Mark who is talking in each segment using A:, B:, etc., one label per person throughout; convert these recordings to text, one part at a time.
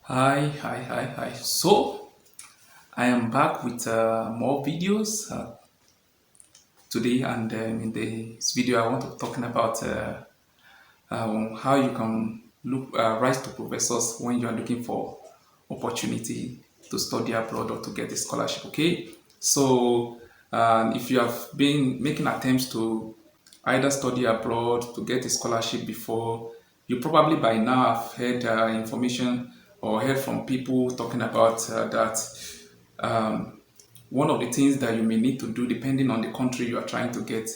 A: Hi. So I am back with more videos today, and in this video, I want to talking about how you can rise to professors when you are looking for opportunity to study abroad or to get a scholarship. Okay, so if you have been making attempts to either study abroad to get a scholarship before, you probably by now have heard information or heard from people talking about that one of the things that you may need to do, depending on the country you are trying to get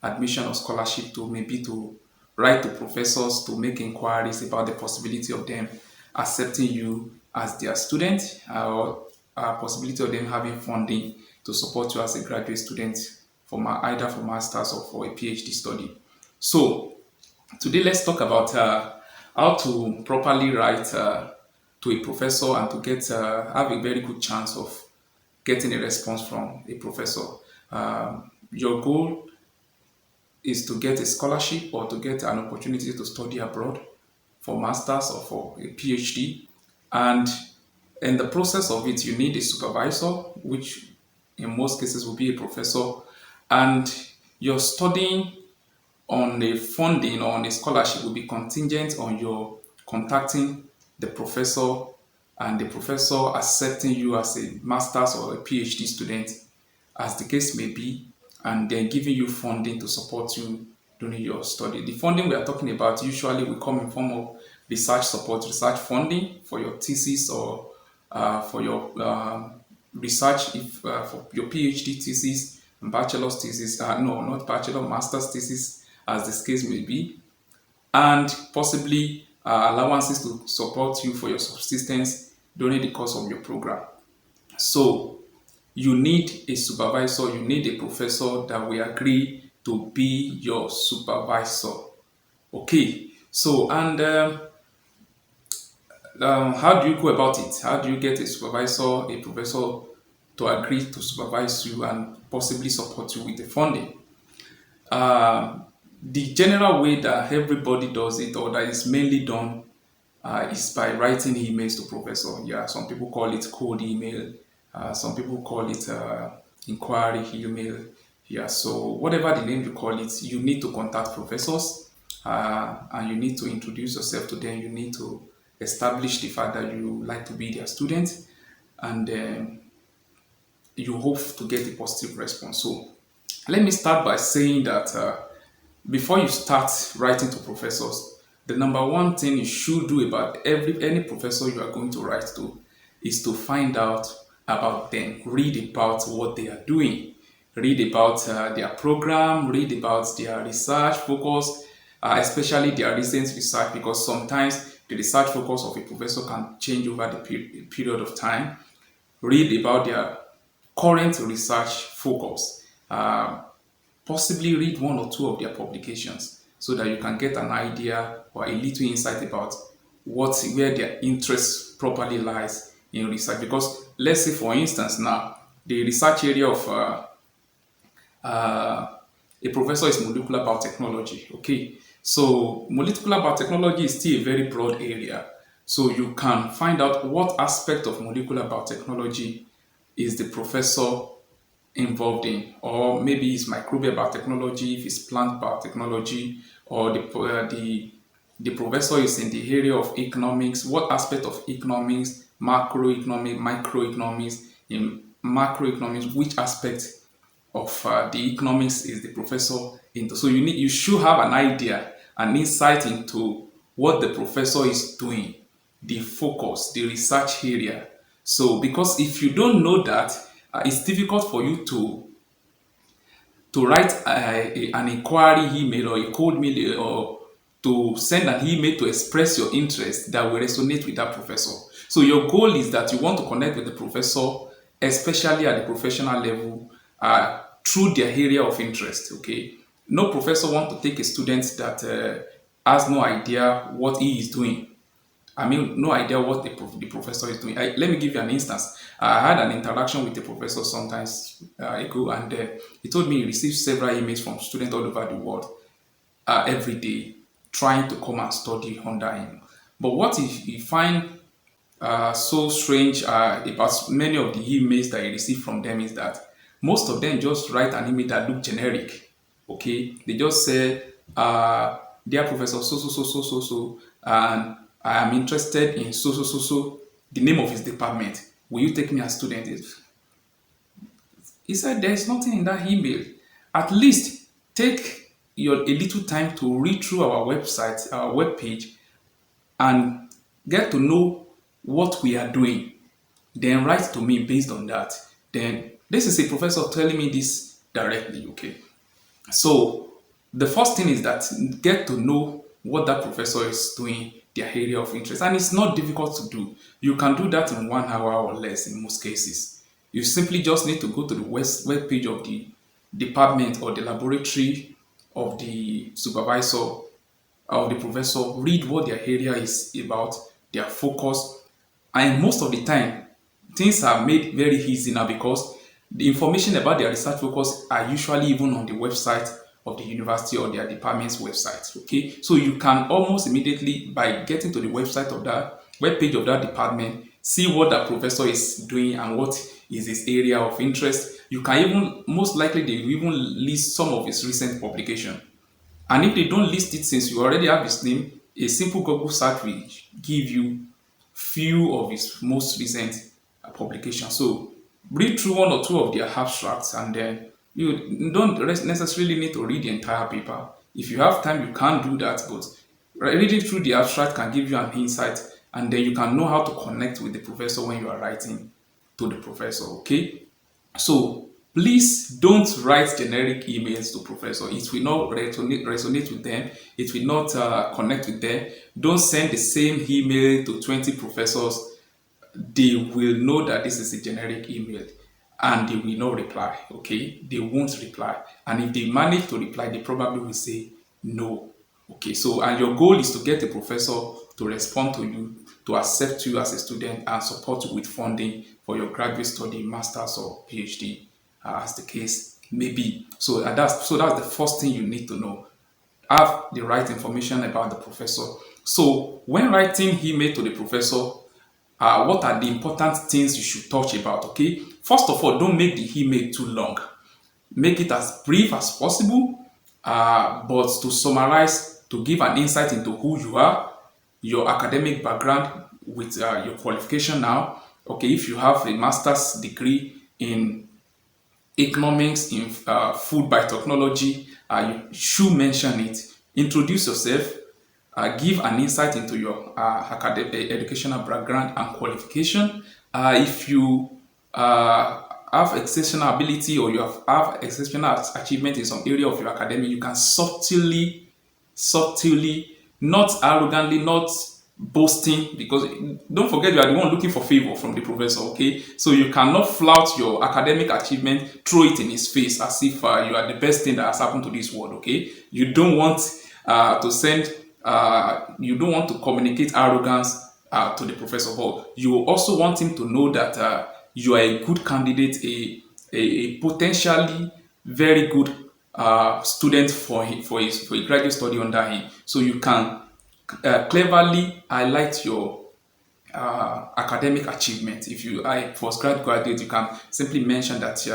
A: admission or scholarship to, maybe to write to professors to make inquiries about the possibility of them accepting you as their student or possibility of them having funding to support you as a graduate student for either for masters or for a PhD study. So today let's talk about how to properly write to a professor and to get have a very good chance of getting a response from a professor. Your goal is to get a scholarship or to get an opportunity to study abroad for masters or for a PhD. And in the process of it, you need a supervisor, which in most cases will be a professor, and your studying on a funding or on a scholarship will be contingent on your contacting the professor and the professor accepting you as a master's or a PhD student, as the case may be, and then giving you funding to support you during your study. The funding we are talking about usually will come in form of research support, research funding for your thesis or for your research, if for your PhD thesis, bachelor's thesis, no, not bachelor, master's thesis, as this case may be, and possibly allowances to support you for your subsistence during the course of your program. So you need a supervisor, you need a professor that will agree to be your supervisor. Okay, so and how do you go about it? How do you get a supervisor, a professor to agree to supervise you and possibly support you with the funding? Uh, the general way that everybody does it, or that is mainly done, is by writing emails to professor. Yeah, some people call it cold email. Some people call it inquiry email. Yeah, so whatever the name you call it, you need to contact professors and you need to introduce yourself to them. You need to establish the fact that you like to be their student, and you hope to get a positive response. So let me start by saying that before you start writing to professors, the number one thing you should do about any professor you are going to write to is to find out about them. Read about what they are doing. Read about their program. Read about their research focus, especially their recent research, because sometimes the research focus of a professor can change over the period of time. Read about their current research focus. Possibly read one or two of their publications so that you can get an idea or a little insight about where their interest properly lies in research. Because let's say, for instance, now the research area of a professor is molecular biotechnology. Okay, so molecular biotechnology is still a very broad area. So you can find out what aspect of molecular biotechnology is the professor involved in, or maybe it's microbial biotechnology, if it's plant biotechnology, or the professor is in the area of economics. What aspect of economics, macroeconomics, microeconomics, in macroeconomics, which aspect of the economics is the professor into? So you should have an idea, an insight into what the professor is doing, the focus, the research area. So because if you don't know that, it's difficult for you to write an inquiry email or a cold mail or to send an email to express your interest that will resonate with that professor. So your goal is that you want to connect with the professor, especially at the professional level, through their area of interest. Okay, no professor want to take a student that has no idea what he is doing. I mean, no idea what the professor is doing. Let me give you an instance. I had an interaction with the professor sometimes ago, and he told me he received several emails from students all over the world every day trying to come and study under him. But what if he find so strange about many of the emails that I receive from them is that most of them just write an email that look generic. Okay, they just say, "Dear Professor, so, and I am interested in so, the name of his department. Will you take me as student?" He said, "There is nothing in that email. At least take your a little time to read through our website, our web page, and get to know what we are doing. Then write to me based on that." Then this is a professor telling me this directly. Okay, so the first thing is that get to know what that professor is doing, their area of interest, and it's not difficult to do. You can do that in 1 hour or less in most cases. You simply just need to go to the web page of the department or the laboratory of the supervisor of the professor, read what their area is about, their focus, and most of the time, things are made very easy now because the information about their research focus are usually even on the website of the university or their department's website. Okay, so you can almost immediately, by getting to the website of that web page of that department, see what that professor is doing and what is his area of interest. You can even, most likely, they will even list some of his recent publication. And if they don't list it, since you already have his name, a simple Google search will give you few of his most recent publications. So read through one or two of their abstracts, and then you don't necessarily need to read the entire paper. If you have time, you can do that, but reading through the abstract can give you an insight, and then you can know how to connect with the professor when you are writing to the professor. Okay, so please don't write generic emails to professor. It will not resonate with them. It will not connect with them. Don't send the same email to 20 professors. They will know that this is a generic email and they will not reply. Okay, they won't reply. And if they manage to reply, they probably will say no. Okay, so and your goal is to get a professor to respond to you, to accept you as a student and support you with funding for your graduate study, master's or PhD, as the case may be. So that's the first thing you need to know. Have the right information about the professor. So when writing email to the professor, what are the important things you should touch about? Okay, first of all, don't make the email too long. Make it as brief as possible, but to summarize, to give an insight into who you are, your academic background with your qualification now. Okay, if you have a master's degree in economics, in food biotechnology, you should mention it. Introduce yourself, give an insight into your academic educational background and qualification. If you have exceptional ability or you have exceptional achievement in some area of your academy, you can subtly, not arrogantly, not boasting, because don't forget you are the one looking for favor from the professor. Okay, so you cannot flout your academic achievement, throw it in his face as if you are the best thing that has happened to this world. Okay, you don't want to send you don't want to communicate arrogance to the professor, but you also want him to know that you are a good candidate, a potentially very good student for a graduate study under him. So you can cleverly highlight your academic achievement. If you are a postgrad graduate, you can simply mention that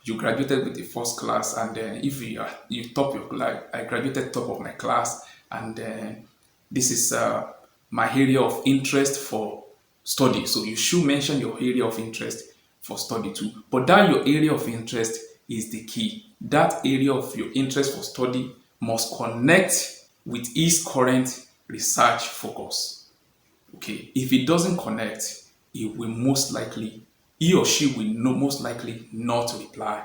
A: you graduated with the first class, and then if you top your class, I graduated top of my class, and then this is my area of interest for study. So you should mention your area of interest for study too. But that your area of interest is the key. That area of your interest for study must connect with his current research focus. Okay, if it doesn't connect, it will most likely, he or she will most likely not reply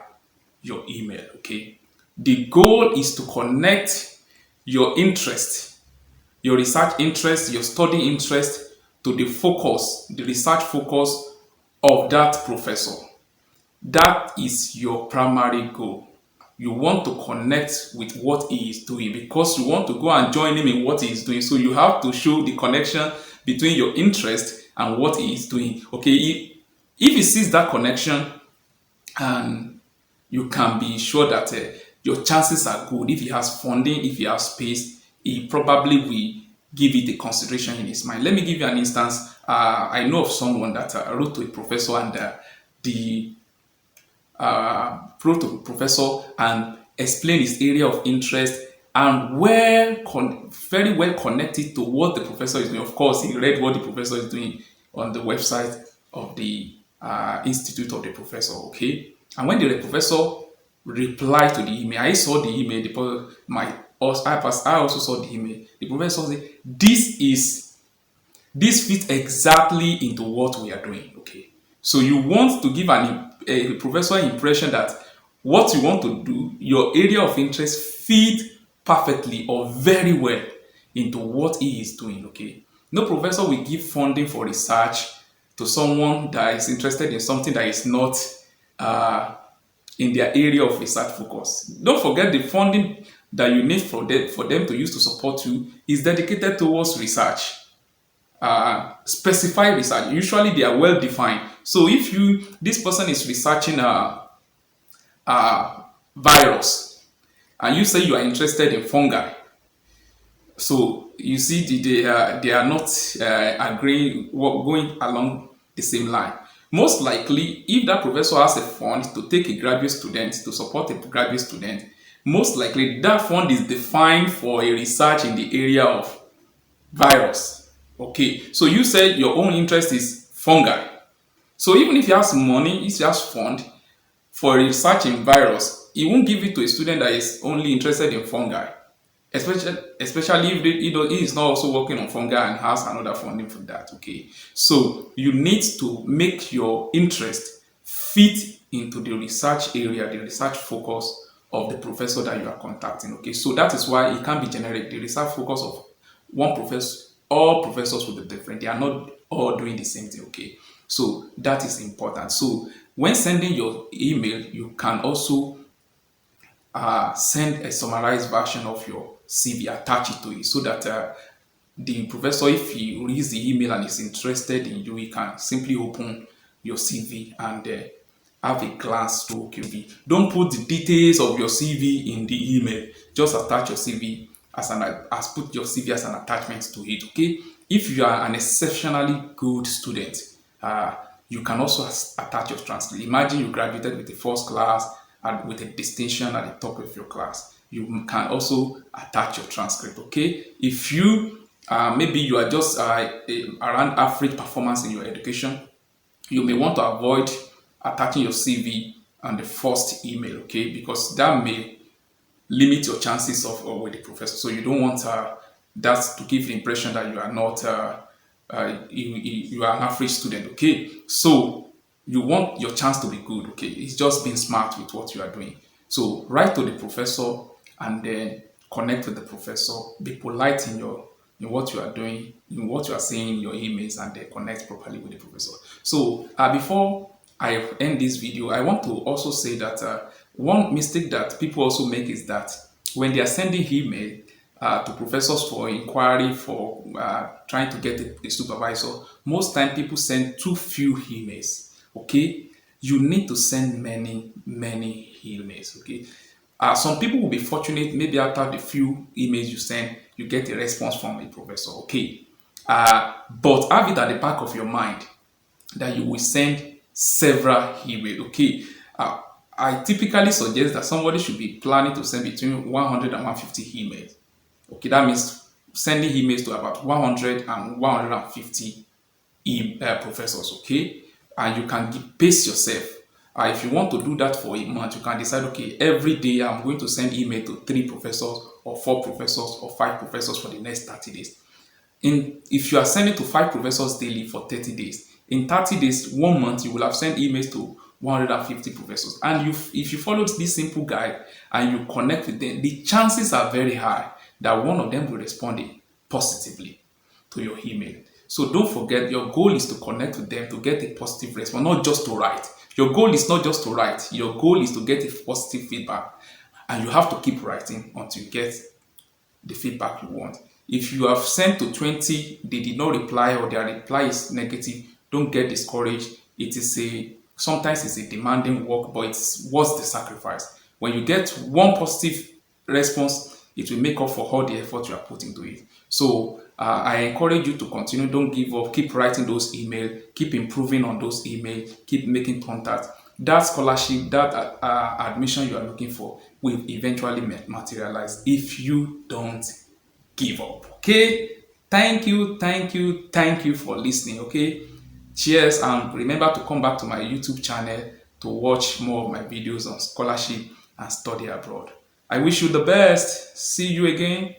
A: your email. Okay, the goal is to connect your interest, your research interest, your study interest to the focus, the research focus of that professor. That is your primary goal. You want to connect with what he is doing because you want to go and join him in what he is doing. So you have to show the connection between your interest and what he is doing. Okay, if he sees that connection, and you can be sure that your chances are good. If he has funding, if he has space, he probably will give it a consideration in his mind. Let me give you an instance. I know of someone that wrote to a professor, and the wrote to a professor and explained his area of interest, and very well connected to what the professor is doing. Of course, he read what the professor is doing on the website of the institute of the professor. Okay, and when the professor replied to the email, I saw the email. I also saw the email. The professor said, this fits exactly into what we are doing. Okay. So you want to give a professor impression that what you want to do, your area of interest fit perfectly or very well into what he is doing. Okay. No professor will give funding for research to someone that is interested in something that is not uh, in their area of research focus. Don't forget the funding that you need for them to use to support you is dedicated towards research. Specify research. Usually they are well defined. So if this person is researching a virus and you say you are interested in fungi, so you see they are not agreeing, going along the same line. Most likely, if that professor has a fund to take a graduate student, to support a graduate student, most likely that fund is defined for a research in the area of virus. Okay, so you said your own interest is fungi. So even if he has money, if he has fund for research in virus, he won't give it to a student that is only interested in fungi. Especially if he is not also working on fungi and has another funding for that. Okay, so you need to make your interest fit into the research area, the research focus of the professor that you are contacting. Okay, so that is why it can be generic. The research focus of one professor, all professors will be different. They are not all doing the same thing. Okay, so that is important. So when sending your email, you can also send a summarized version of your CV, attach it to it, so that the professor, if he reads the email and is interested in you, he can simply open your CV and have a glance through QV. Don't put the details of your CV in the email. Just attach your CV put your CV as an attachment to it. Okay. If you are an exceptionally good student, you can also attach your transcript. Imagine you graduated with a first class and with a distinction at the top of your class. You can also attach your transcript. Okay. If you maybe you are just around average performance in your education, you may want to avoid attaching your CV on the first email. Okay, because that may limit your chances of with the professor. So you don't want that to give the impression that you are not you are an average student. Okay, so you want your chance to be good. Okay, it's just being smart with what you are doing. So write to the professor and then connect with the professor. Be polite in what you are doing, in what you are saying in your emails, and then connect properly with the professor. So before I end this video, I want to also say that one mistake that people also make is that when they are sending email to professors for inquiry, for trying to get a supervisor, most time people send too few emails. Okay, you need to send many emails. Okay, some people will be fortunate, maybe after the few emails you send, you get a response from a professor. Okay, but have it at the back of your mind that you will send several emails. Okay, I typically suggest that somebody should be planning to send between 100 and 150 emails. Okay, that means sending emails to about 100 and 150 professors. Okay, and you can pace yourself. If you want to do that for a month, you can decide, okay, every day I'm going to send email to 3 professors or 4 professors or 5 professors for the next 30 days. If you are sending to 5 professors daily for 30 days, in 30 days, 1 month, you will have sent emails to 150 professors. And if you follow this simple guide and you connect with them, the chances are very high that one of them will respond positively to your email. So don't forget, your goal is to connect with them to get a positive response, not just to write. Your goal is not just to write. Your goal is to get a positive feedback. And you have to keep writing until you get the feedback you want. If you have sent to 20, they did not reply, or their reply is negative, don't get discouraged. Sometimes it's a demanding work, but it's worth the sacrifice. When you get one positive response, it will make up for all the effort you are putting into it. So I encourage you to continue. Don't give up. Keep writing those emails. Keep improving on those emails. Keep making contact. That scholarship, that admission you are looking for will eventually materialize if you don't give up. Okay. Thank you, thank you, thank you for listening. Okay. Cheers, and remember to come back to my YouTube channel to watch more of my videos on scholarship and study abroad. I wish you the best. See you again.